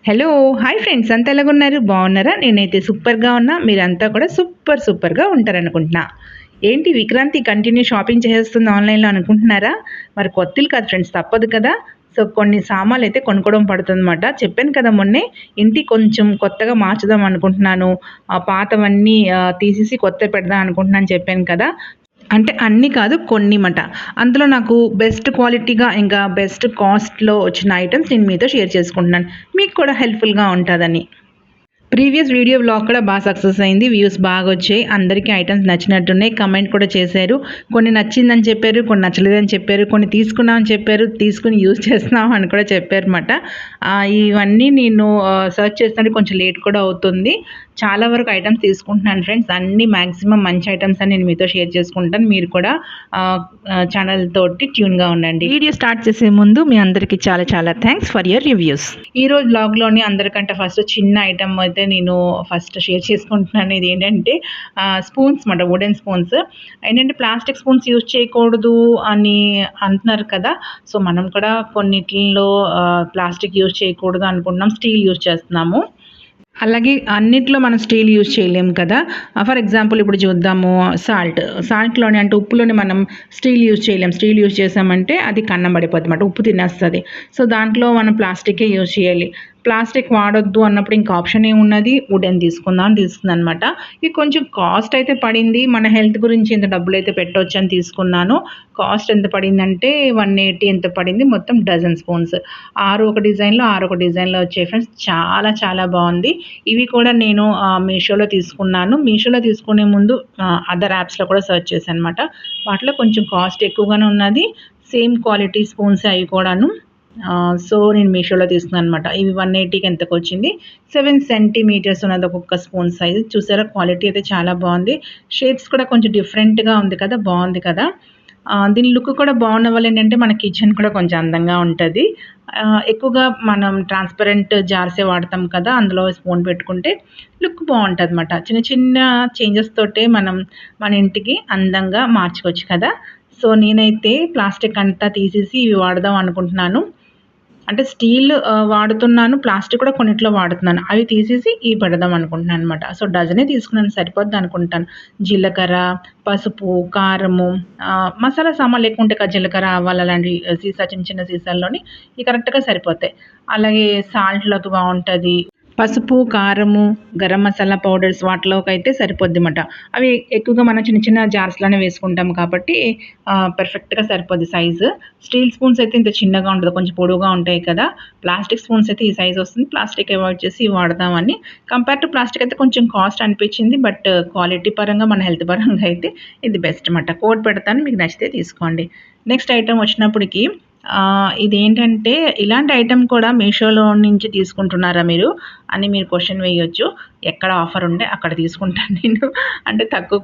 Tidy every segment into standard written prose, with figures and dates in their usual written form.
Hello! Hi friends అంతా ఎలాగున్నారు? బాగున్నారా? నేనైతే సూపర్‌గా ఉన్నా. మీరంతా కూడా సూపర్‌గా ఉంటారనుకుంటున్నా. ఏంటి విక్రాంతి కంటిన్యూ షాపింగ్ చేసేస్తుంది ఆన్‌లైన్‌లో అనుకుంటున్నారా? మరి కొత్తిల్లు కాదు ఫ్రెండ్స్ తప్పదు కదా! సో, కొన్ని సామాన్లయితే కొనుక్కోవడం పడుతుందన్నమాట. చెప్పాను కదా మొన్నే ఇంటి కొంచెం కొత్తగా మార్చుదాం అనుకుంటున్నాను. పాతవన్నీ తీసేసి కొత్తవి పెడదాం అనుకుంటున్నాను చెప్పాను కదా! అంటే అన్నీ కాదు కొన్ని మాట. అందులో నాకు బెస్ట్ క్వాలిటీగా ఇంకా బెస్ట్ కాస్ట్‌లో వచ్చిన ఐటెమ్స్ నేను మీతో షేర్ చేసుకుంటున్నాను. మీకు కూడా హెల్ప్‌ఫుల్‌గా ఉంటదని. ప్రీవియస్ వీడియో వ్లాగ్ కూడా సక్సెస్ అయింది. వ్యూస్ బాగొచ్చాయి. అందరికీ ఐటెమ్స్ నచ్చినట్టున్నాయి. కమెంట్ కూడా చేశారు. కొన్ని నచ్చిందని చెప్పారు. కొన్ని నచ్చలేదని చెప్పారు. కొన్ని తీసుకున్నామని చెప్పారు. తీసుకొని యూజ్ చేస్తున్నాం అని కూడా చెప్పారన్నమాట. ఇవన్నీ నేను సెర్చ్ చేసినప్పుడు కొంచెం లేట్ కూడా అవుతుంది. చాలా వరకు ఐటెమ్స్ తీసుకుంటున్నాను ఫ్రెండ్స్. అన్నీ మాక్సిమం మంచి ఐటెమ్స్ అని నేను మీతో షేర్ చేసుకుంటాను. మీరు కూడా ఆహ్, ఆహ్, ఛానల్ తోటి ట్యూన్‌గా ఉండండి. వీడియో స్టార్ట్ చేసే ముందు మీ అందరికీ చాలా థాంక్స్ ఫర్ యువర్ రివ్యూస్. ఈరోజు వ్లాగ్‌లోని అందరికంటే ఫస్ట్ చిన్న ఐటెమ్ అయితే నేను ఫస్ట్ షేర్ చేసుకుంటున్నాను. ఇదేంటంటే స్పూన్స్ మాట వుడెన్ స్పూన్స్. ఏంటంటే ప్లాస్టిక్ స్పూన్స్ యూజ్ చేయకూడదు అని అంటున్నారు కదా! సో, మనం కూడా కొన్నిటిల్లో ప్లాస్టిక్ యూజ్ చేయకూడదు అనుకుంటున్నాం. స్టీల్ యూజ్ చేస్తున్నాము. అలాగే అన్నిట్లో మనం స్టీల్ యూజ్ చేయలేము కదా! ఫర్ ఎగ్జాంపుల్ ఇప్పుడు చూద్దాము సాల్ట్‌లోని అంటే ఉప్పులోని మనం స్టీల్ యూజ్ చేయలేం. స్టీల్ యూజ్ చేసామంటే అది కన్నం పడిపోద్దన్నమాట. ఉప్పు తినేస్తది. సో, దాంట్లో మనం ప్లాస్టికే యూజ్ చేయాలి. ప్లాస్టిక్ వాడొద్దు అన్నప్పుడు ఇంక ఆప్షన్ ఏమున్నది? వుడెన్ తీసుకుందాం అని తీసుకున్నాననమాట. ఇది కొంచెం కాస్ట్ అయితే పడింది. మన హెల్త్ గురించి ఇంత డబ్బులైతే పెట్టొచ్చని తీసుకున్నాను. కాస్ట్ ఎంత పడిందంటే 180 ఎంతో పడింది. మొత్తం డజన్ స్పూన్స్. 6 ఒక డిజైన్‌లో, 6 ఒక డిజైన్‌లో వచ్చాయి ఫ్రెండ్స్. చాలా బావుంది. ఇవి కూడా నేను మీషోలో తీసుకున్నాను. మీషోలో తీసుకునే ముందు అదర్ యాప్స్‌లో కూడా సెర్చ్ చేశాననమాట. వాటిలో కొంచెం కాస్ట్ ఎక్కువగానే ఉన్నది. సేమ్ క్వాలిటీ స్పూన్సే అవి కూడాను. సో, నేను మీషోలో తీసుకున్నాననమాట. ఇవి 180కి ఎంతకొచ్చింది. 7 సెంటీమీటర్స్ ఉన్నది ఒక్కొక్క స్పూన్ సైజ్. చూసారా క్వాలిటీ అయితే చాలా బావుంది. షేప్స్ కూడా కొంచెం డిఫరెంట్‌గా ఉంది కదా! బావుంది కదా! దీని లుక్ కూడా బావున్న వల్ల ఏంటంటే మన కిచెన్ కూడా కొంచెం అందంగా ఉంటది. ఎక్కువగా మనం ట్రాన్స్‌పరెంట్ జార్సే వాడతాం కదా! అందులో స్పూన్ పెట్టుకుంటే లుక్ బావుంటదనమాట. చిన్న చేంజెస్ తోటే మనం మన ఇంటికి అందంగా మార్చుకోవచ్చు కదా! సో, నేనైతే ప్లాస్టిక్ అంతా తీసేసి ఇవి వాడదాం అనుకుంటున్నాను. అంటే స్టీల్ వాడుతున్నాను. ప్లాస్టిక్ కూడా కొన్నిట్లో వాడుతున్నాను. అవి తీసేసి ఇవి పెడదాం అనుకుంటున్నాననమాట. సో, డజనే తీసుకున్నాను సరిపోద్దనుకుంటాను. జీలకర్ర, పసుపు, కారము, మసాలా సామాన్లు ఎక్కువ ఉంటాయి కదా! జీలకర్ర, ఆవాలు అలాంటివి చిన్న సీసాల్లోని ఇవి కరెక్ట్‌గా సరిపోతాయి. అలాగే సాల్ట్‌లోకి బావుంటది. పసుపు, కారము, గరం మసాలా పౌడర్స్ వాటిలోకైతే సరిపోద్దిమాట. అవి ఎక్కువగా మనం చిన్న జార్స్‌లోనే వేసుకుంటాం కాబట్టి పర్ఫెక్ట్‌గా సరిపోద్ది సైజు. స్టీల్ స్పూన్స్ అయితే ఇంత చిన్నగా ఉండదు. కొంచెం పొడవుగా ఉంటాయి కదా! ప్లాస్టిక్ స్పూన్స్ అయితే ఈ సైజ్ వస్తుంది. ప్లాస్టిక్ అవాయిడ్ చేసి ఇవి వాడదామని. కంపేర్ టు ప్లాస్టిక్ అయితే కొంచెం కాస్ట్ అనిపించింది. బట్ క్వాలిటీ పరంగా, మన హెల్త్ పరంగా అయితే ఇది బెస్ట్ మాట. కోడ్ పెడతాను. మీకు నచ్చితే తీసుకోండి. నెక్స్ట్ ఐటెమ్ వచ్చినప్పటికి ఇదేంటంటే ఇలాంటి ఐటెమ్ కూడా మీషోలో నుంచి తీసుకుంటున్నారా మీరు? అని మీరు క్వెషన్ వేయొచ్చు. ఎక్కడ ఆఫర్ ఉంటే అక్కడ తీసుకుంటాను నేను. అంటే తక్కువ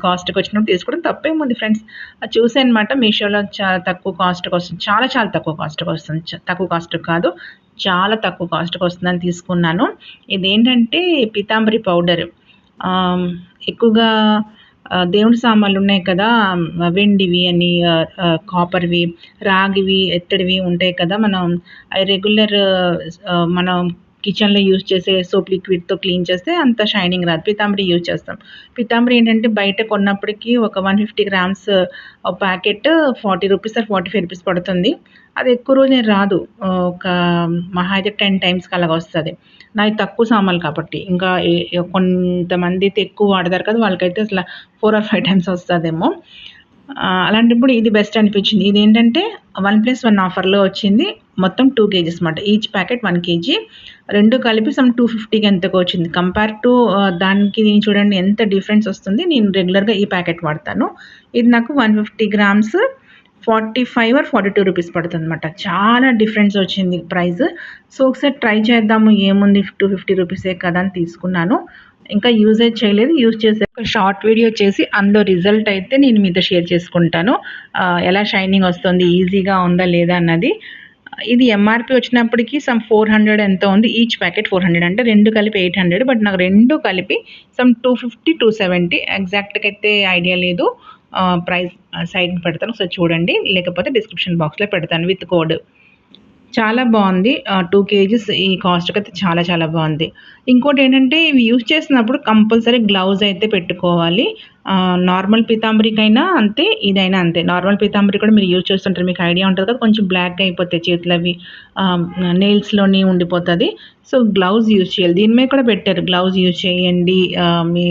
కాస్ట్‌కొచ్చినప్పుడు తీసుకోవడం తప్పేముంది ఫ్రెండ్స్. అది చూసానమాట మీషోలో తక్కువ కాస్ట్‌కొస్తుంది. చాలా తక్కువ కాస్ట్‌కొస్తుంది. తక్కువ కాస్ట్‌కి కాదు. చాలా తక్కువ కాస్ట్‌కొస్తుందని తీసుకున్నాను. ఇదేంటంటే పీతాంబరి పౌడర్. ఎక్కువగా దేవుడి సామాన్లున్నాయి కదా! వెండివి అని కాపర్‌వి, రాగివి, ఇత్తడివి ఉంటాయి కదా! మనం అయి రెగ్యులర్ మనం కిచెన్‌లో యూజ్ చేసే సోప్ లిక్విడ్‌తో క్లీన్ చేస్తే అంత షైనింగ్ రాదు. పీతాంబరి యూజ్ చేస్తాం. పీతాంబరి ఏంటంటే బయట కొన్నప్పటికి ఒక 150 గ్రామ్స్ ఒక ప్యాకెట్ రూ. 40 ఆర్ రూ. 45 పడుతుంది. అది ఎక్కువ రోజులేం రాదు. ఒక మహా అయితే 10 టైమ్స్‌కి అలాగొస్తది. నాయి తక్కువ సామాన్లు కాబట్టి. ఇంకా కొంతమందైతే ఎక్కువ వాడతారు కదా! వాళ్ళకైతే అసల 4 ఆర్ 5 టైమ్స్ వస్తదేమో. అలాంటప్పుడు ఇది బెస్ట్ అనిపించింది. ఇదేంటంటే 1+1 ఆఫర్‌లో వచ్చింది. మొత్తం 2 కేజీస్ మాట. Each packet 1 KG. 2 కలిపి 250కి ఎంతకో వచ్చింది. కంపేర్ టు దానికి దీనికి చూడండి ఎంత డిఫరెన్స్ వస్తుంది. నేను రెగ్యులర్‌గా ఈ ప్యాకెట్ వాడతాను. ఇది నాకు 150 గ్రామ్స్ 45 ఆర్ 42 రూపీస్ పడుతుందన్నమాట. చాలా డిఫరెన్స్ వచ్చింది ప్రైస్. సో, ఒకసారి ట్రై చేద్దాము ఏముంది 250 రూపీసే కదా అని తీసుకున్నాను. ఇంకా యూజే చేయలేదు. యూజ్ చేసే ఒక షార్ట్ వీడియో చేసి అందులో రిజల్ట్ అయితే నేను మీతో షేర్ చేసుకుంటాను. ఎలా షైనింగ్ వస్తుంది, ఈజీగా ఉందా లేదా అన్నది. ఇది ఎంఆర్‌పీ వచ్చినప్పటికి 400 ఎంతో ఉంది. ఈచ్ ప్యాకెట్ 400 అంటే 2 కలిపి 800 బట్ నాకు 2 కలిపి 250, 270 ఎగ్జాక్ట్‌గా అయితే ఐడియా లేదు. ప్రైస్ సైడ్‌న పెడతాను. ఒకసారి చూడండి. లేకపోతే డిస్క్రిప్షన్ బాక్స్‌లో పెడతాను విత్ కోడ్. చాలా బావుంది. 2 కేజీస్ ఈ కాస్ట్‌కైతే చాలా చాలా బావుంది. ఇంకోటేంటంటే ఇవి యూజ్ చేసినప్పుడు కంపల్సరీ గ్లౌజ్ అయితే పెట్టుకోవాలి. నార్మల్ పీతాంబరికైనా అంతే, ఇదైనా అంతే. నార్మల్ పీతాంబరి కూడా మీరు యూజ్ చేస్తుంటారు. మీకు ఐడియా ఉంటది కదా! కొంచెం బ్లాక్‌గా అయిపోతాయి చేతులవి. ఆహ్, నెయిల్స్‌లోని ఉండిపోతది. సో, గ్లౌజ్ యూజ్ చేయాలి. దీని మీద కూడా పెట్టారు. గ్లౌజ్ యూజ్ చేయండి. మీ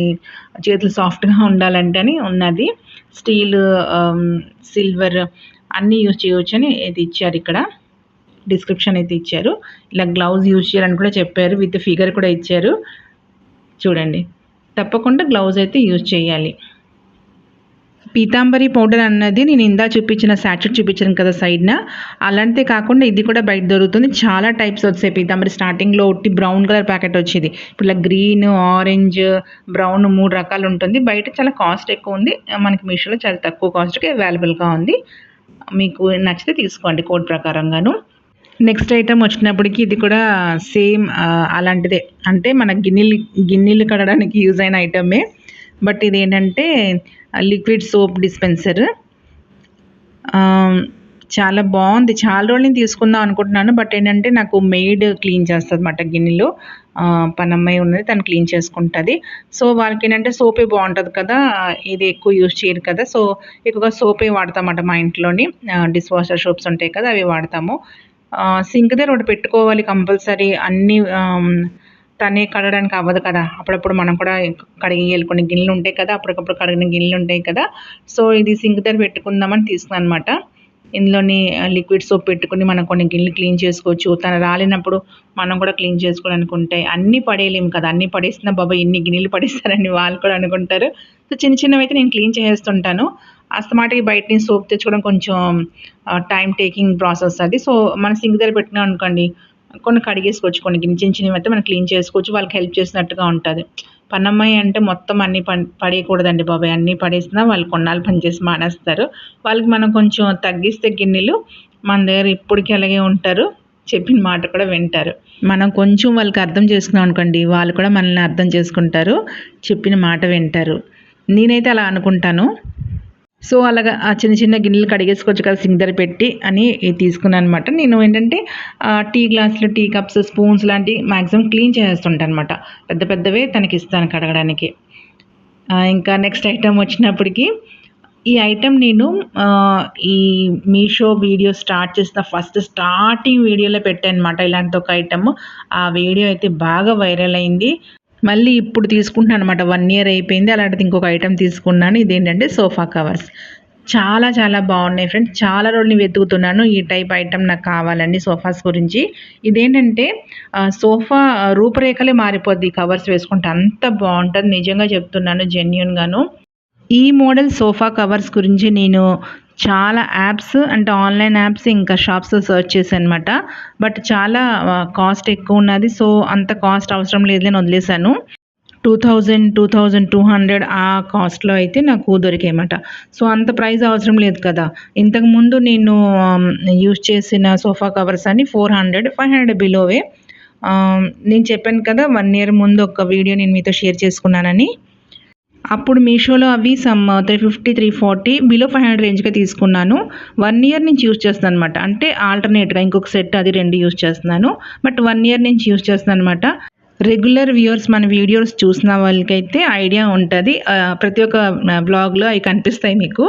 చేతులు సాఫ్ట్‌గా ఉండాలంటే అని ఉన్నది. స్టీలు, సిల్వర్ అన్నీ యూజ్ చేయొచ్చని ఇది ఇచ్చారిక్కడ. డిస్క్రిప్షన్ అయితే ఇచ్చారు. ఇలా గ్లౌజ్ యూజ్ చేయాలని కూడా చెప్పారు. విత్ ఫిగర్ కూడా ఇచ్చారు. చూడండి. తప్పకుండా గ్లౌజ్ అయితే యూజ్ చేయాలి. పీతాంబరి పౌడర్ అన్నది నేను ఇందాక చూపించిన సాచెట్ చూపించాను కదా సైడ్‌న. అలాంటిదే కాకుండా ఇది కూడా బయట దొరుకుతుంది. చాలా టైప్స్ వచ్చాయి పీతాంబరి. స్టార్టింగ్‌లో ఉట్టి బ్రౌన్ కలర్ ప్యాకెట్ వచ్చేది. ఇప్పుడు ఇలా గ్రీన్, ఆరెంజ్, బ్రౌన్ 3 రకాలు ఉంటుంది. బయట చాలా కాస్ట్ ఎక్కువ ఉంది. మనకి మీషోలో చాలా తక్కువ కాస్ట్‌కే అవైలబుల్‌గా ఉంది. మీకు నచ్చితే తీసుకోండి కోడ్ ప్రకారంగాను. నెక్స్ట్ ఐటెమ్ వచ్చినప్పటికి ఇది కూడా సేమ్ అలాంటిదే. అంటే మన గిన్నెలు కడగడానికి యూజ్ అయిన ఐటమే. బట్ ఇదేంటంటే లిక్విడ్ సోప్ డిస్పెన్సర్. చాలా బావుంది. చాలా రోజుల నుంచి తీసుకుందాం అనుకుంటున్నాను. బట్ ఏంటంటే నాకు మెయిడ్ క్లీన్ చేస్తదన్నమాట గిన్నెలు. పనమ్మాయి ఉన్నది తను క్లీన్ చేసుకుంటది. సో, వాళ్ళకేంటంటే సోపే బావుంటది కదా! ఇది ఎక్కువ యూజ్ చేయరు కదా! సో, ఎక్కువగా సోపే వాడతామట మా ఇంట్లోని. డిష్ వాషర్ సోప్స్ ఉంటాయి కదా! అవి వాడతాము. సింక్ దగ్గర ఒకటి పెట్టుకోవాలి కంపల్సరీ. అన్నీ తనే కడగడానికి అవ్వదు కదా! అప్పుడప్పుడు మనం కూడా కడిగేయాలి. కొన్ని గిన్నెలుంటాయి కదా! అప్పటికప్పుడు కడిగిన గిన్నెలుంటాయి కదా! సో, ఇది సింక్ దగ్గర పెట్టుకుందామని తీసుకున్నాననమాట. ఇందులోని లిక్విడ్ సోప్ పెట్టుకొని మనం కొన్ని గిన్నెలు క్లీన్ చేసుకోవచ్చు. తను రాలేనప్పుడు మనం కూడా క్లీన్ చేసుకోవడానికి ఉంటాయి. అన్నీ పడేయలేము కదా! అన్నీ పడేసినా బాబోయ్! ఇన్ని గిన్నెలు పడేస్తారని వాళ్ళు కూడా అనుకుంటారు. సో, చిన్న చిన్నవైతే నేను క్లీన్ చేసేస్తుంటాను. అస్తమాటికి బయట నుంచి సోప్ తెచ్చుకోవడం కొంచెం టైమ్ టేకింగ్ ప్రాసెస్ అది. సో, మన సింక్ దగ్గర పెట్టినాం అనుకోండి, కొన్ని కడిగేసుకోవచ్చు. కొన్ని చిన్న చిన్నవైతే మనం క్లీన్ చేసుకోవచ్చు. వాళ్ళకి హెల్ప్ చేసినట్టుగా ఉంటది. పనమ్మాయి అంటే మొత్తం అన్నీ పడేయకూడదండి బాబోయ్! అన్నీ పడేసినా వాళ్ళు కొన్నాళ్ళు పని చేసి మానేస్తారు. వాళ్ళకి మనం కొంచెం తగ్గిస్తే గిన్నెలు, మన దగ్గర ఇప్పటికి అలాగే ఉంటారు. చెప్పిన మాట కూడా వింటారు. మనం కొంచెం వాళ్ళకి అర్థం చేసుకున్నాం అనుకోండి, వాళ్ళు కూడా మనల్ని అర్థం చేసుకుంటారు. చెప్పిన మాట వింటారు. నేనైతే అలా అనుకుంటాను. సో, అలాగా ఆ చిన్న చిన్న గిన్నెలు కడిగేసుకోవచ్చు కదా! సింక్ దగ్గర పెట్టి అని తీసుకున్నాననమాట. నేను ఏంటంటే టీ గ్లాసులు, టీ కప్స్, స్పూన్స్ లాంటివి మాక్సిమం క్లీన్ చేసేస్తుంటాననమాట. పెద్ద పెద్దవే తనకిస్తాను కడగడానికి. ఇంకా నెక్స్ట్ ఐటెమ్ వచ్చినప్పటికి ఈ ఐటెమ్ నేను ఈ మీషో వీడియో స్టార్ట్ చేసిన ఫస్ట్ స్టార్టింగ్ వీడియోలో పెట్టాననమాట. ఇలాంటి ఒక ఐటెమ్. ఆ వీడియో అయితే బాగా వైరల్ అయింది. మళ్ళీ ఇప్పుడు తీసుకుంటున్నాననమాట. 1 ఇయర్ అయిపోయింది. అలాంటిది ఇంకొక ఐటెమ్ తీసుకున్నాను. ఇదేంటంటే సోఫా కవర్స్. చాలా చాలా బావున్నాయి ఫ్రెండ్స్. చాలా రోజులు నేను వెతుకుతున్నాను. ఈ టైప్ ఐటెమ్ నాకు కావాలని సోఫాస్ గురించి. ఇదేంటంటే సోఫా రూపురేఖలే మారిపోద్ది కవర్స్ వేసుకుంటే. అంత బావుంటది. నిజంగా చెప్తున్నాను జెన్యూన్‌గాను. ఈ మోడల్ సోఫా కవర్స్ గురించి నేను చాలా యాప్స్ అంటే ఆన్‌లైన్ యాప్స్ ఇంకా షాప్స్ సెర్చ్ చేశాననమాట. బట్ చాలా కాస్ట్ ఎక్కువున్నది. సో, అంత కాస్ట్ అవసరం లేదులే అని వదిలేసాను. 2000, 2200 ఆ కాస్ట్‌లో అయితే నాకు దొరికాయన్నమాట. సో, అంత ప్రైస్ అవసరం లేదు కదా! ఇంతకుముందు నేను యూజ్ చేసిన సోఫా కవర్స్ అన్ని 400, 500 బిలోవే. నేను చెప్పాను కదా! 1 ఇయర్ ముందు ఒక వీడియో నేను మీతో షేర్ చేసుకున్నానని. అప్పుడు మీషోలో అవి 350, 340 బిలో 500 రేంజ్‌కే తీసుకున్నాను. 1 ఇయర్ నుంచి యూజ్ చేస్తున్నాననమాట. అంటే ఆల్టర్‌నేట్‌గా ఇంకొక సెట్ అది 2 యూజ్ చేస్తున్నాను. బట్ 1 ఇయర్ నుంచి యూజ్ చేస్తున్నాననమాట. రెగ్యులర్ వ్యూయర్స్ మన వీడియోస్ చూసిన వాళ్ళకైతే ఐడియా ఉంటది. ప్రతి ఒక్క వ్లాగ్‌లో అయి కనిపిస్తాయి మీకు.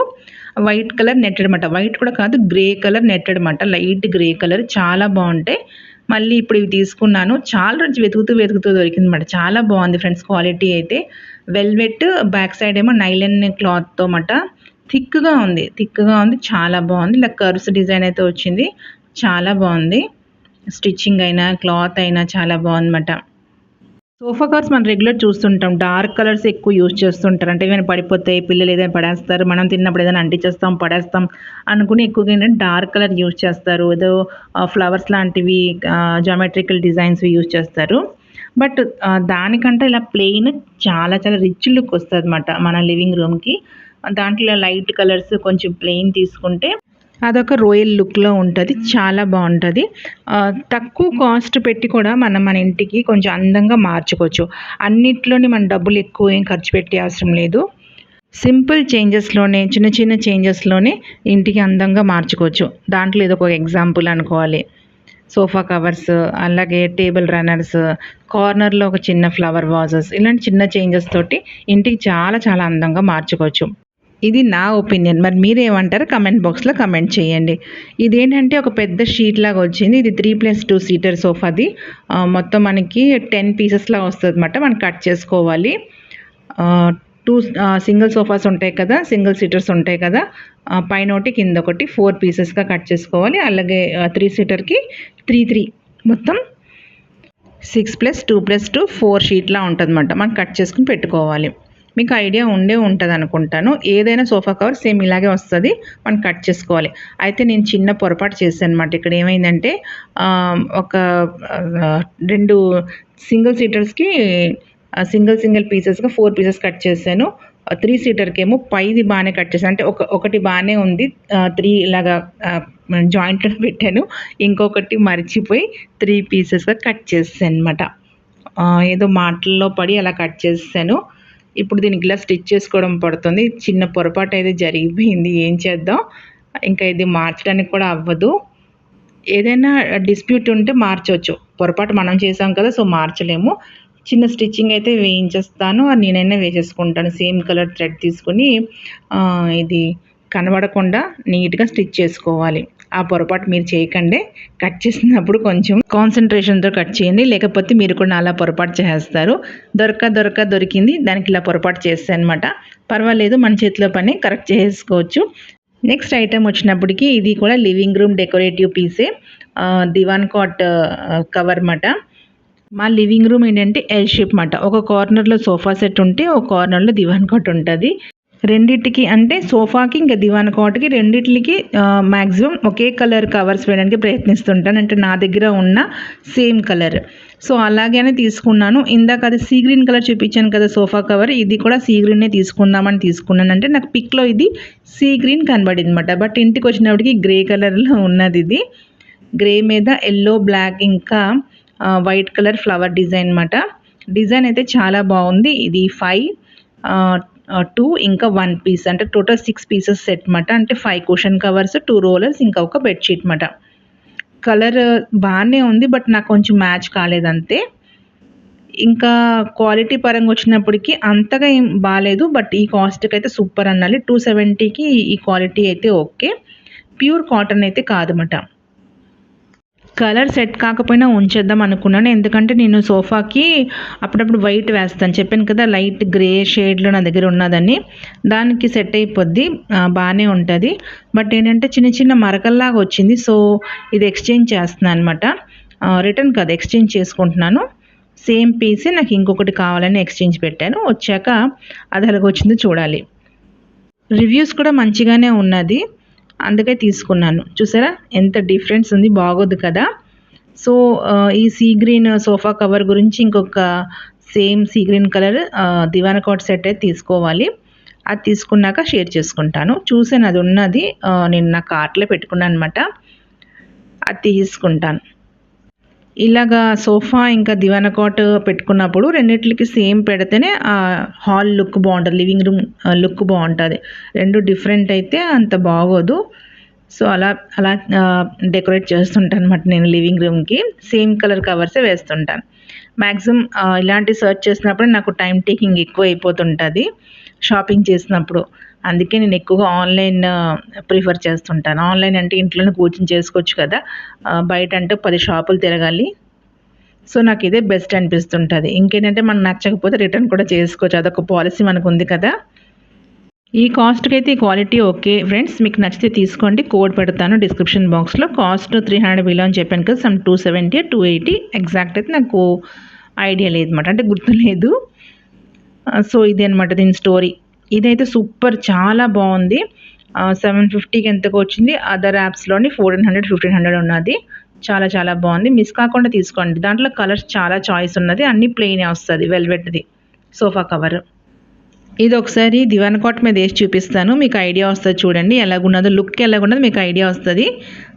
వైట్ కలర్ నెట్టెడ్ మాట. వైట్ కూడా కాదు గ్రే కలర్ నెట్టెడ్ మాట. లైట్ గ్రే కలర్ చాలా బావుంటాయి. మళ్ళీ ఇప్పుడు ఇవి తీసుకున్నాను. చాలా రోజులు వెతుకుతూ దొరికిందన్నమాట. చాలా బావుంది ఫ్రెండ్స్ క్వాలిటీ అయితే. వెల్వెట్ బ్యాక్ సైడ్ ఏమో నైలన్ క్లాత్‌తో మాట. థిక్‌గా ఉంది. చాలా బావుంది. ఇలా కర్వ్స్ డిజైన్ అయితే వచ్చింది. చాలా బావుంది. స్టిచ్చింగ్ అయినా, క్లాత్ అయినా చాలా బావుందన్నమాట. సోఫా కవర్స్ మనం రెగ్యులర్ చూస్తుంటాం. డార్క్ కలర్స్ ఎక్కువ యూజ్ చేస్తుంటారు. అంటే ఏమైనా పడిపోతాయి, పిల్లలు ఏదైనా పడేస్తారు, మనం తిన్నప్పుడు ఏదైనా అంటించేస్తాం, పడేస్తాం అనుకుని ఎక్కువగా ఏంటంటే డార్క్ కలర్ యూజ్ చేస్తారు. ఏదో ఫ్లవర్స్ లాంటివి జామెట్రికల్ డిజైన్స్‌వి యూజ్ చేస్తారు. బట్ దానికంటే ఇలా ప్లెయిన్ చాలా చాలా రిచ్ లుక్ వస్తదనమాట మన లివింగ్ రూమ్‌కి. దాంట్లో లైట్ కలర్స్ కొంచెం ప్లెయిన్ తీసుకుంటే అదొక రోయల్ లుక్‌లో ఉంటది. చాలా బావుంటది. తక్కువ కాస్ట్ పెట్టి కూడా మనం మన ఇంటికి కొంచెం అందంగా మార్చుకోవచ్చు. అన్నిట్లోని మనం డబ్బులు ఎక్కువ ఏం ఖర్చు పెట్టే అవసరం లేదు. సింపుల్ చేంజెస్‌లోనే చిన్న చిన్న చేంజెస్‌లోనే ఇంటికి అందంగా మార్చుకోవచ్చు. దాంట్లో ఇదొక ఎగ్జాంపుల్ అనుకోవాలి. సోఫా కవర్స్, అలాగే టేబుల్ రన్నర్స్, కార్నర్‌లో ఒక చిన్న ఫ్లవర్ వాజెస్ ఇలాంటి చిన్న చేంజెస్ తోటి ఇంటికి చాలా చాలా అందంగా మార్చుకోవచ్చు. ఇది నా ఒపీనియన్. మరి మీరేమంటారో కమెంట్ బాక్స్‌లో కమెంట్ చేయండి. ఇదేంటంటే ఒక పెద్ద షీట్ లాగా వచ్చింది. ఇది 3+2 సీటర్ సోఫాది. మొత్తం మనకి 10 పీసెస్‌లా వస్తదనమాట. మనం కట్ చేసుకోవాలి. 2 సింగిల్ సోఫాస్ ఉంటాయి కదా! సింగిల్ సీటర్స్ ఉంటాయి కదా! పైనొకటి కిందొకటి 4 పీసెస్‌గా కట్ చేసుకోవాలి. అలాగే 3 సీటర్‌కి 3 మొత్తం 6+2+2 4 షీట్‌లా ఉంటదనమాట. మనం కట్ చేసుకొని పెట్టుకోవాలి. మీకు ఐడియా ఉంటదనుకుంటాను. ఏదైనా సోఫా కవర్ సేమ్ ఇలాగే వస్తది. మనం కట్ చేసుకోవాలి. అయితే నేను చిన్న పొరపాటు చేశాననమాట. ఇక్కడ ఏమైందంటే ఒక 2 సింగిల్ సీటర్స్‌కి సింగిల్ పీసెస్‌గా 4 పీసెస్ కట్ చేశాను. 3 సీటర్‌కేమో పైది బానే కట్ చేశాను. అంటే ఒకటి బానే ఉంది. 3 ఇలాగా జాయింట్‌లో పెట్టాను. ఇంకొకటి మర్చిపోయి 3 పీసెస్‌గా కట్ చేసేసాననమాట. ఏదో మాటల్లో పడి అలా కట్ చేసేసాను. ఇప్పుడు దీనికి ఇలా స్టిచ్ చేసుకోవడం పడుతుంది. చిన్న పొరపాటు అయితే జరిగిపోయింది. ఏం చేద్దాం? ఇంకా ఇది మార్చడానికి కూడా అవ్వదు. ఏదైనా డిస్ప్యూట్ ఉంటే మార్చొచ్చు. పొరపాటు మనం చేసాం కదా! సో, మార్చలేము. చిన్న స్టిచ్చింగ్ అయితే వేయించేస్తాను. నేనైనా వేసేసుకుంటాను. సేమ్ కలర్ థ్రెడ్ తీసుకొని ఇది కనబడకుండా నీట్‌గా స్టిచ్ చేసుకోవాలి. ఆ పొరపాటు మీరు చేయకండి. కట్ చేసినప్పుడు కొంచెం కాన్సంట్రేషన్‌తో కట్ చేయండి. లేకపోతే మీరు కూడా నాలా పొరపాటు చేసేస్తారు. దొరికింది. దానికి ఇలా పొరపాటు చేసేసాననమాట. పర్వాలేదు, మన చేతిలో పని కరెక్ట్ చేసేసుకోవచ్చు. నెక్స్ట్ ఐటెమ్ వచ్చినప్పటికి ఇది కూడా లివింగ్ రూమ్ డెకరేటివ్ పీసే. దివాన్ కాట్ కవర్ మాట. మా లివింగ్ రూమ్ ఏంటంటే ఎల్ షేప్ మాట. ఒక కార్నర్‌లో సోఫా సెట్ ఉంటే, ఒక కార్నర్‌లో దివాన్ కాట్ ఉంటది. రెండిటికి అంటే సోఫాకి ఇంకా దివాన్ కాట్‌కి రెండిట్లికి మాక్సిమం ఒకే కలర్ కవర్స్ వేయడానికి ప్రయత్నిస్తుంటాను. అంటే నా దగ్గర ఉన్న సేమ్ కలర్. సో, అలాగనే తీసుకున్నాను. ఇందాక అది సీ గ్రీన్ కలర్ చూపించాను కదా సోఫా కవర్. ఇది కూడా సీ గ్రీనే తీసుకుందామని తీసుకున్నాను. అంటే నాకు పిక్‌లో ఇది సీ గ్రీన్ కనబడిందన్నమాట. బట్ ఇంటికొచ్చినప్పటికి గ్రే కలర్‌లో ఉన్నదిది. గ్రే మీద యెల్లో, బ్లాక్ ఇంకా వైట్ కలర్ ఫ్లవర్ డిజైన్ మాట. డిజైన్ అయితే చాలా బాగుంది. ఇది 2 ఇంకా 1 పీస్ అంటే టోటల్ 6 పీసెస్ సెట్ మాట. అంటే 5 కుషన్ కవర్స్, 2 రోలర్స్ ఇంకా ఒక బెడ్‌షీట్ మాట. కలర్ బానే ఉంది. బట్ నాకు కొంచెం మ్యాచ్ కాలేదంతే. ఇంకా క్వాలిటీ పరంగా వచ్చినప్పటికి అంతగా ఏం బాలేదు. బట్ ఈ కాస్ట్‌కైతే సూపర్ అనాలి. 270కి ఈ క్వాలిటీ అయితే ఓకే. ప్యూర్ కాటన్ అయితే కాదన్నమాట. కలర్ సెట్ కాకపోయినా ఉంచేద్దాం అనుకున్నాను. ఎందుకంటే నేను సోఫాకి అప్పుడప్పుడు వైట్ వేస్తాను. చెప్పాను కదా లైట్ గ్రే షేడ్‌లో నా దగ్గర ఉన్నదని. దానికి సెట్ అయిపోద్ది. బానే ఉంటది. బట్ ఏంటంటే చిన్న చిన్న మరకల్లాగా వచ్చింది. సో, ఇది ఎక్స్‌చేంజ్ చేస్తున్నాను అనమాట. రిటర్న్ కాదు, ఎక్స్‌చేంజ్ చేసుకుంటున్నాను. సేమ్ పీసే నాకు ఇంకొకటి కావాలని ఎక్స్‌చేంజ్ పెట్టాను. వచ్చాక అది ఎలాగొచ్చిందో చూడాలి. రివ్యూస్ కూడా మంచిగానే ఉన్నది. అందుకే తీసుకున్నాను. చూసారా ఎంత డిఫరెన్స్ ఉంది, బాగోదు కదా! సో, ఈ సీ గ్రీన్ సోఫా కవర్ గురించి ఇంకొక సేమ్ సీ గ్రీన్ కలర్ దివాన్ కాట్ సెట్ అయితే తీసుకోవాలి. అది తీసుకున్నాక షేర్ చేసుకుంటాను. చూసాను అది ఉన్నది. నేను నా కార్ట్‌లో పెట్టుకున్నాననమాట. అది తీసుకుంటాను. ఇలాగా సోఫా ఇంకా దివాన్ కాట్ పెట్టుకున్నప్పుడు రెండిట్లికి సేమ్ పెడితేనే హాల్ లుక్ బావుంటది. లివింగ్ రూమ్ లుక్ బావుంటది. 2 డిఫరెంట్ అయితే అంత బాగోదు. సో, అలా డెకరేట్ చేస్తుంటానన్నమాట నేను లివింగ్ రూమ్‌కి. సేమ్ కలర్ కవర్సే వేస్తుంటాను. మాక్సిమం ఇలాంటి సెర్చ్ చేసినప్పుడు నాకు టైమ్ టేకింగ్ ఎక్కువ అయిపోతుంటది షాపింగ్ చేసినప్పుడు. అందుకే నేను ఎక్కువగా ఆన్‌లైన్ ప్రిఫర్ చేస్తుంటాను. ఆన్‌లైన్ అంటే ఇంట్లోనే కూర్చొని చేసుకోవచ్చు కదా! బయట అంటే 10 షాపులు తిరగాలి. సో, నాకిదే బెస్ట్ అనిపిస్తుంటది. ఇంకేంటంటే మనకు నచ్చకపోతే రిటర్న్ కూడా చేసుకోవచ్చు. అదొక పాలిసీ మనకుంది కదా! ఈ కాస్ట్‌కైతే ఈ క్వాలిటీ ఓకే ఫ్రెండ్స్. మీకు నచ్చితే తీసుకోండి. కోడ్ పెడతాను డిస్క్రిప్షన్ బాక్స్‌లో. కాస్ట్ 300 బిలో అని చెప్పాను కదా! సమ్ 270, 280 ఎగ్జాక్ట్ అయితే నాకు ఐడియా లేదన్నమాట. అంటే గుర్తులేదు. సో, ఇదే అనమాట దీని స్టోరీ. ఇదైతే సూపర్ చాలా బావుంది. 750కి ఎంతకో వచ్చింది. అదర్ యాప్స్‌లోని 1400, 1500 ఉన్నది. చాలా చాలా బావుంది. మిస్ కాకుండా తీసుకోండి. దాంట్లో కలర్స్ చాలా చాయిస్ ఉన్నది. అన్నీ ప్లెయినే వస్తది వెల్వెట్‌ది సోఫా కవర్. ఇదొకసారి దివాన్ కాట్ మీద ఏసి చూపిస్తాను. మీకు ఐడియా వస్తది చూడండి. ఎలాగున్నదో లుక్ ఎలాగున్నదో మీకు ఐడియా వస్తది.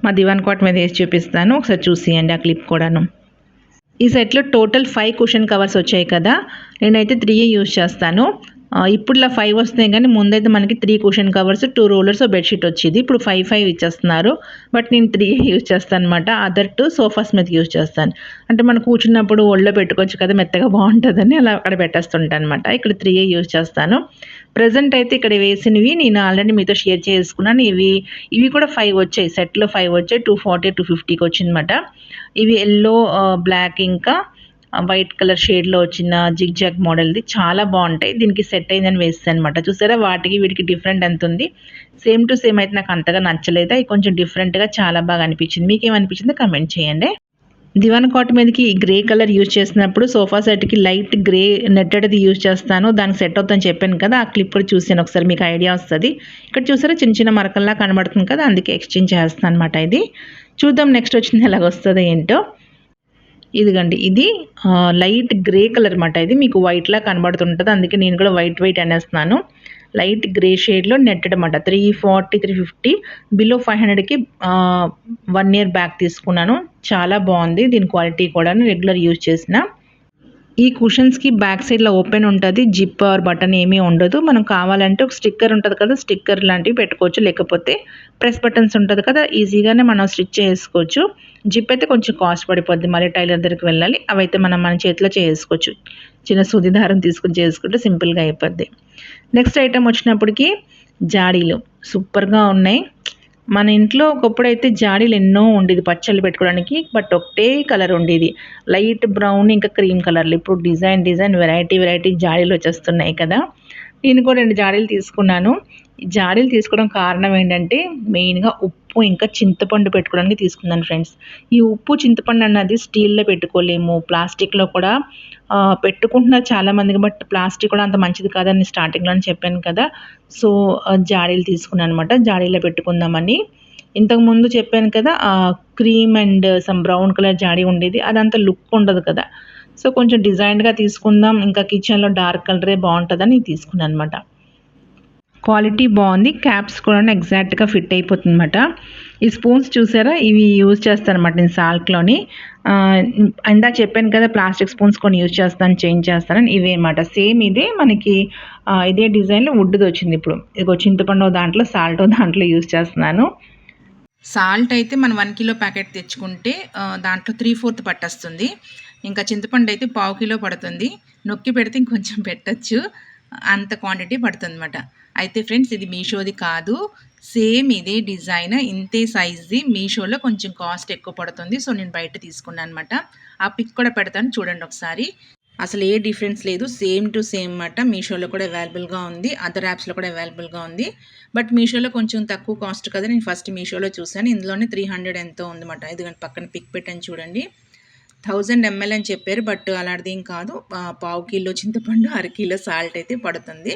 మా దివాన్ కాట్ మీద ఏసి చూపిస్తాను. ఒకసారి చూసేయండి ఆ క్లిప్ కూడాను. ఈ సెట్‌లో టోటల్ 5 కుషన్ కవర్స్ వచ్చాయి కదా! నేనైతే 3 యూజ్ చేస్తాను. ఇప్పుడులా 5 వస్తున్నాయి కానీ ముందైతే మనకి 3 కుషన్ కవర్స్, 2 రోలర్స్, బెడ్‌షీట్ వచ్చేది. ఇప్పుడు 5 ఇచ్చేస్తున్నారు. బట్ నేను 3 యూజ్ చేస్తానన్నమాట. అదర్ 2 సోఫాస్ మీదకి యూజ్ చేస్తాను. అంటే మనం కూర్చున్నప్పుడు ఒళ్ళో పెట్టుకోవచ్చు కదా! మెత్తగా బావుంటదని అలా అక్కడ పెట్టేస్తుంటానన్నమాట. ఇక్కడ 3 యూజ్ చేస్తాను. ప్రెజెంట్ అయితే ఇక్కడ వేసినవి నేను ఆల్రెడీ మీతో షేర్ చేసుకున్నాను. ఇవి కూడా 5 వచ్చాయి. సెట్‌లో 5 వచ్చాయి. 240, 250కి వచ్చిందన్నమాట. ఇవి యెల్లో, బ్లాక్ ఇంకా వైట్ కలర్ షేడ్‌లో వచ్చిన జిగ్‌జాగ్ మోడల్‌ది చాలా బావుంటాయి. దీనికి సెట్ అయిందని వేసేసానన్నమాట. చూసారా వాటికి వీటికి డిఫరెంట్ ఎంతుంది. సేమ్ టు సేమ్ అయితే నాకు అంతగా నచ్చలేదు. అయి కొంచెం డిఫరెంట్‌గా చాలా బాగా అనిపించింది. మీకేమనిపించిందో కామెంట్ చేయండి. దివాన్ కాట్ మీదకి ఈ గ్రే కలర్ యూజ్ చేసినప్పుడు సోఫా సెట్‌కి లైట్ గ్రే నెట్టెడ్‌ది యూజ్ చేస్తాను. దానికి సెట్ అవుతుందని చెప్పాను కదా! ఆ క్లిప్ కూడా చూసాను ఒకసారి మీకు ఐడియా వస్తది. ఇక్కడ చూసారా చిన్న చిన్న మరకల్లా కనబడుతుంది కదా! అందుకే ఎక్స్‌చేంజ్ చేస్తున్నాను అనమాట ఇది. చూద్దాం నెక్స్ట్ వచ్చింది ఎలాగొస్తదో ఏంటో. ఇదిగండి ఇది లైట్ గ్రే కలర్ మాట. ఇది మీకు వైట్‌లా కనబడుతుంటది. అందుకే నేను కూడా వైట్ అనేస్తున్నాను. లైట్ గ్రే షేడ్‌లో నెట్టెడ్ మాట. 340, 350 బిలో 500కి 1 ఇయర్ బ్యాక్ తీసుకున్నాను. చాలా బావుంది. దీని క్వాలిటీ కూడాను రెగ్యులర్ యూజ్ చేసిన. ఈ కుషన్స్‌కి బ్యాక్ సైడ్‌లో ఓపెన్ ఉంటది. జిప్ ఆర్ బటన్ ఏమీ ఉండదు. మనం కావాలంటే ఒక స్టిక్కర్ ఉంటది కదా! స్టిక్కర్ లాంటివి పెట్టుకోవచ్చు. లేకపోతే ప్రెస్ బటన్స్ ఉంటది కదా! ఈజీగానే మనం స్టిచ్ చేసుకోవచ్చు. జిప్ అయితే కొంచెం కాస్ట్ పడిపోద్ది. మళ్ళీ టైలర్ దగ్గరికి వెళ్ళాలి. అవైతే మన చేతిలో చేసుకోవచ్చు. చిన్న సూది దారం తీసుకొని చేసుకుంటే సింపుల్‌గా అయిపోద్ది. నెక్స్ట్ ఐటెమ్ వచ్చినప్పటికి జాడీలు సూపర్‌గా ఉన్నాయి. మన ఇంట్లో ఒకప్పుడైతే జాడీలు ఎన్నో ఉండేది పచ్చళ్ళు పెట్టుకోవడానికి. బట్ ఒకటే కలర్ ఉండేది. లైట్ బ్రౌన్ ఇంకా క్రీమ్ కలర్‌లో. ఇప్పుడు డిజైన్ వెరైటీ జాడీలు వచ్చేస్తున్నాయి కదా! నేను కూడా 2 జాడీలు తీసుకున్నాను. ఈ జాడీలు తీసుకోవడం కారణం ఏంటంటే మెయిన్‌గా ఉప్పు ఇంకా చింతపండు పెట్టుకోవడానికి తీసుకున్నాను ఫ్రెండ్స్. ఈ ఉప్పు, చింతపండు అన్నది స్టీల్‌లో పెట్టుకోలేము. ప్లాస్టిక్‌లో కూడా పెట్టుకుంటున్నారు చాలామందికి. బట్ ప్లాస్టిక్ కూడా అంత మంచిది కాదని స్టార్టింగ్‌లోనే చెప్పాను కదా! సో, జాడీలు తీసుకున్నాననమాట. జాడీలో పెట్టుకుందామని. ఇంతకుముందు చెప్పాను కదా! Cream and some brown colour జాడీ ఉండేది. అదంత లుక్ ఉండదు కదా! సో, కొంచెం డిజైన్డ్‌గా తీసుకుందాం. ఇంకా కిచెన్‌లో డార్క్ కలరే బావుంటదని తీసుకున్నాననమాట. క్వాలిటీ బావుంది. క్యాప్స్ కూడాను ఎగ్జాక్ట్‌గా ఫిట్ అయిపోతుందన్నమాట. ఈ స్పూన్స్ చూసారా? ఇవి యూజ్ చేస్తానన్నమాట నేను సాల్ట్‌లోని. ఇందాక చెప్పాను కదా! ప్లాస్టిక్ స్పూన్స్ కొన్ని యూజ్ చేస్తాను, చేంజ్ చేస్తానని. ఇవే అన్నమాట. సేమ్ ఇదే మనకి ఇదే డిజైన్‌లో వుడ్‌దొచ్చింది ఇప్పుడు. ఇదిగో చింతపండు దాంట్లో, సాల్ట్ దాంట్లో యూజ్ చేస్తున్నాను. సాల్ట్ అయితే మనం 1 కిలో ప్యాకెట్ తెచ్చుకుంటే దాంట్లో 3/4 పట్టేస్తుంది. ఇంకా చింతపండు అయితే పావు కిలో పడుతుంది. నొక్కి పెడితే ఇంకొంచెం పెట్టొచ్చు. అంత క్వాంటిటీ పడుతుందన్నమాట. అయితే ఫ్రెండ్స్ ఇది మీషోది కాదు. సేమ్ ఇదే డిజైన్, ఇంతే సైజ్‌ది మీషోలో కొంచెం కాస్ట్ ఎక్కువ పడుతుంది. సో, నేను బయట తీసుకున్నానన్నమాట. ఆ పిక్ కూడా పెడతాను చూడండి ఒకసారి. అసలు ఏ డిఫరెన్స్ లేదు. సేమ్ టు సేమ్ మాట. మీషోలో కూడా అవైలబుల్‌గా ఉంది. అదర్ యాప్స్‌లో కూడా అవైలబుల్‌గా ఉంది. బట్ మీషోలో కొంచెం తక్కువ కాస్ట్ కదా! నేను ఫస్ట్ మీషోలో చూసాను. ఇందులోనే 300 ఎంతో ఉందన్నమాట. ఇదిగోండి పక్కన పిక్ పెట్టాను చూడండి. 1000 ఎంఎల్ అని చెప్పారు. బట్ అలాంటిదేం కాదు. పావు కిలో చింతపండు, అర కిలో సాల్ట్ అయితే పడుతుంది.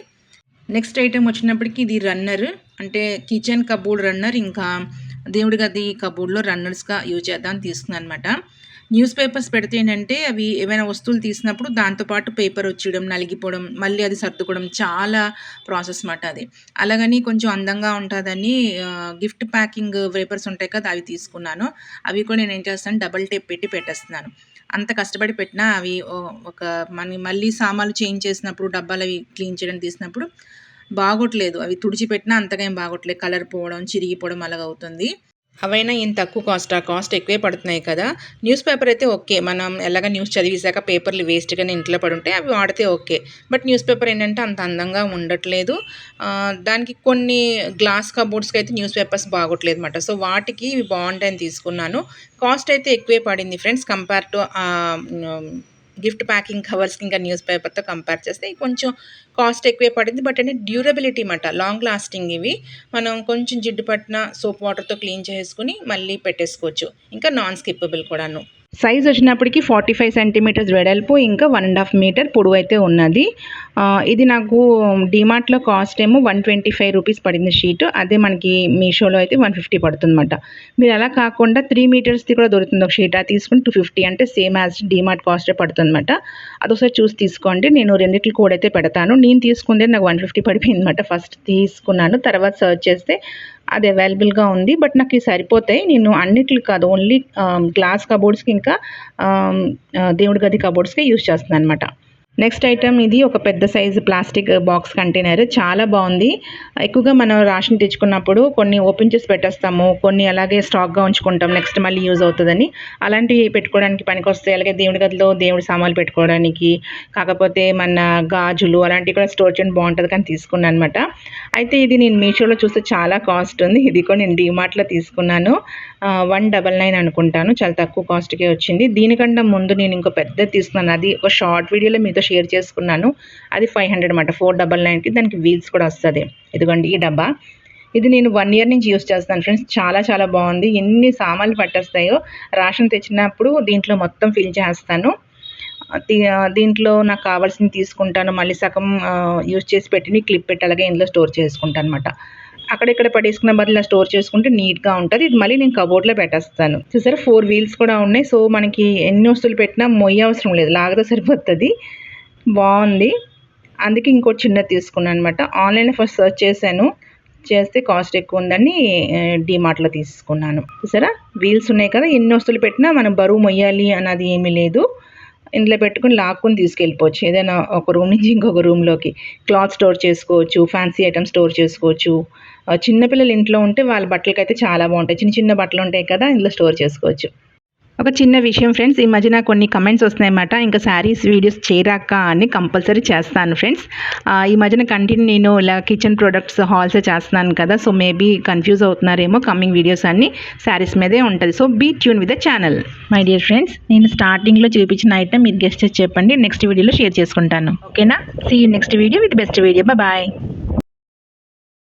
నెక్స్ట్ ఐటెమ్ వచ్చినప్పటికి ఇది రన్నర్. అంటే కిచెన్ కబోర్డ్ రన్నర్, ఇంకా దేవుడి గది కబోర్డ్‌లో రన్నర్స్‌గా యూజ్ చేద్దామని తీసుకున్నానన్నమాట. న్యూస్ పేపర్స్ పెడితే ఏంటంటే అవి ఏవైనా వస్తువులు తీసినప్పుడు దాంతో పాటు పేపర్ వచ్చేయడం, నలిగిపోవడం, మళ్ళీ అది సర్దుకోవడం చాలా ప్రాసెస్ మాట అది. అలాగని కొంచెం అందంగా ఉంటుందని గిఫ్ట్ ప్యాకింగ్ పేపర్స్ ఉంటాయి కదా! అవి తీసుకున్నాను. అవి కూడా నేనేం చేస్తాను డబుల్ టేప్ పెట్టి పెట్టేస్తున్నాను. అంత కష్టపడి పెట్టినా అవి ఒక మళ్ళీ సామాన్లు చేంజ్ చేసినప్పుడు డబ్బాలు అవి క్లీన్ చేయడం తీసినప్పుడు బాగోట్లేదు. అవి తుడిచిపెట్టినా అంతగా ఏం బాగోట్లేదు. కలర్ పోవడం, చిరిగిపోవడం అలాగవుతుంది. అవైనా ఏం తక్కువ కాస్ట్, ఆ కాస్ట్ ఎక్కువే పడుతున్నాయి కదా! న్యూస్ పేపర్ అయితే ఓకే. మనం ఎలాగ న్యూస్ చదివేశాక పేపర్లు వేస్ట్‌గానే ఇంట్లో పడుంటాయి. అవి వాడితే ఓకే. బట్ న్యూస్ పేపర్ ఏంటంటే అంత అందంగా ఉండట్లేదు. దానికి కొన్ని గ్లాస్ కబోర్డ్స్‌కి అయితే న్యూస్ పేపర్స్ బాగోట్లేదన్నమాట. సో, వాటికి ఇవి బావుంటాయని తీసుకున్నాను. కాస్ట్ అయితే ఎక్కువే పడింది friends compare to gift packing కవర్స్‌కి ఇంకా న్యూస్ పేపర్‌తో కంపేర్ చేస్తే కొంచెం కాస్ట్ ఎక్కువే పడింది. బట్ అంటే డ్యూరబిలిటీ మాట. లాంగ్ లాస్టింగ్ ఇవి. మనం కొంచెం జిడ్డు పట్టిన సోప్ వాటర్‌తో క్లీన్ చేసుకొని మళ్ళీ పెట్టేసుకోవచ్చు. ఇంకా నాన్ స్కిప్పబుల్ కూడాను. సైజ్ వచ్చినప్పటికి 45 సెంటీమీటర్స్ వెడల్పు, ఇంకా 1.5 మీటర్ పొడవు అయితే ఉన్నది. ఇది నాకు డీమార్ట్‌లో కాస్ట్ ఏమో 125 రూపీస్ పడింది షీట్. అదే మనకి మీషోలో అయితే 150 పడుతుందన్నమాట. మీరు అలా కాకుండా 3 మీటర్స్‌ది కూడా దొరుకుతుంది ఒక షీట్. అది తీసుకుంటే 250 అంటే సేమ్ యాజ్ డీమార్ట్ కాస్టే పడుతుందన్నమాట. అదొకసారి చూసి తీసుకోండి. నేను రెండిట్ల కోడ్ అయితే పెడతాను. నేను తీసుకుందే నాకు 150 పడిపోయిందన్నమాట. ఫస్ట్ తీసుకున్నాను. తర్వాత సెర్చ్ చేస్తే అది అవైలబుల్‌గా ఉంది. బట్ నాకు ఇవి సరిపోతాయి. నేను అన్నిట్లికి కాదు ఓన్లీ గ్లాస్ కబోర్డ్స్‌కి ఇంకా దేవుడి గది కబోర్డ్స్‌కే యూజ్ చేస్తున్నానన్నమాట. నెక్స్ట్ ఐటమ్ ఇది ఒక పెద్ద సైజు ప్లాస్టిక్ బాక్స్ కంటైనర్, చాలా బాగుంది. ఎక్కువగా మనం రేషన్ తెచ్చుకున్నప్పుడు కొన్ని ఓపెన్ చేసి పెట్టేస్తాము, కొన్ని అలాగే స్టాక్గా ఉంచుకుంటాం, నెక్స్ట్ మళ్ళీ యూజ్ అవుతుందని. అలాంటివి పెట్టుకోవడానికి పనికొస్తాయి. అలాగే దేవుడి గదిలో దేవుడి సామాన్లు పెట్టుకోవడానికి, కాకపోతే మన గాజులు అలాంటివి కూడా స్టోర్ చేయడం బాగుంటుంది కానీ తీసుకున్నాను అనమాట. అయితే ఇది నేను మీషోలో చూస్తే చాలా కాస్ట్ ఉంది. ఇది కూడా నేను డీమార్ట్లో తీసుకున్నాను. 199 అనుకుంటాను, చాలా తక్కువ కాస్ట్కే వచ్చింది. దీనికంటే ముందు నేను ఇంకో పెద్దది తీసుకున్నాను, అది ఒక షార్ట్ వీడియోలో మీతో షేర్ చేసుకున్నాను. అది 500 అనమాట, 499కి. దానికి వీల్స్ కూడా వస్తుంది. ఇదిగోండి ఈ డబ్బా. ఇది నేను 1 ఇయర్ నుంచి యూస్ చేస్తాను ఫ్రెండ్స్. చాలా చాలా బాగుంది. ఎన్ని సామాన్లు పట్టేస్తాయో. రేషన్ తెచ్చినప్పుడు దీంట్లో మొత్తం ఫిల్ చేస్తాను. దీంట్లో నాకు కావాల్సింది తీసుకుంటాను. మళ్ళీ సగం యూజ్ చేసి పెట్టి క్లిప్ పెట్టి అలాగే ఇందులో స్టోర్ చేసుకుంటాను అనమాట. అక్కడిక్కడ పడేసుకున్న బదులు స్టోర్ చేసుకుంటే నీట్గా ఉంటుంది. ఇది మళ్ళీ నేను కబోర్డ్లో పెట్టేస్తాను. చూసారా 4 వీల్స్ కూడా ఉన్నాయి. సో మనకి ఎన్ని వస్తువులు పెట్టినా మొయ్య అవసరం లేదు, లాగితే సరిపోతుంది. బాగుంది. అందుకే ఇంకోటి చిన్నది తీసుకున్నాను అనమాట. ఆన్లైన్లో ఫస్ట్ సెర్చ్ చేస్తే కాస్ట్ ఎక్కువ ఉందని డీమార్ట్లో తీసుకున్నాను. చూసారా వీల్స్ ఉన్నాయి కదా, ఎన్ని వస్తువులు పెట్టినా మనం బరువు మొయ్యాలి అన్నది ఏమీ లేదు. ఇందులో పెట్టుకుని లాక్కుని తీసుకెళ్ళిపోవచ్చు, ఏదైనా ఒక రూమ్ నుంచి ఇంకొక రూమ్లోకి. క్లాత్ స్టోర్ చేసుకోవచ్చు, ఫ్యాన్సీ ఐటమ్స్ స్టోర్ చేసుకోవచ్చు. చిన్నపిల్లలు ఇంట్లో ఉంటే వాళ్ళ బట్టలకైతే చాలా బాగుంటాయి. చిన్న చిన్న బట్టలు ఉంటాయి కదా, ఇందులో స్టోర్ చేసుకోవచ్చు. ఒక చిన్న విషయం ఫ్రెండ్స్, ఈ మధ్యన కొన్ని కమెంట్స్ వస్తున్నాయన్నమాట, ఇంకా శారీస్ వీడియోస్ చేయరాక అని. కంపల్సరీ చేస్తాను ఫ్రెండ్స్. ఈ మధ్యన కంటిన్యూ నేను ఇలా కిచెన్ ప్రొడక్ట్స్ హాల్సే చేస్తున్నాను కదా, సో మేబీ కన్ఫ్యూజ్ అవుతున్నారేమో. కమింగ్ వీడియోస్ అన్నీ శారీస్ మీదే ఉంటుంది. So be tune with the channel. My dear friends, నేను స్టార్టింగ్లో చూపించిన ఐటమ్ మీరు గెస్ట్ చేసి చెప్పండి, నెక్స్ట్ వీడియోలో షేర్ చేసుకుంటాను. ఓకేనా? See you next video with best video. Bye.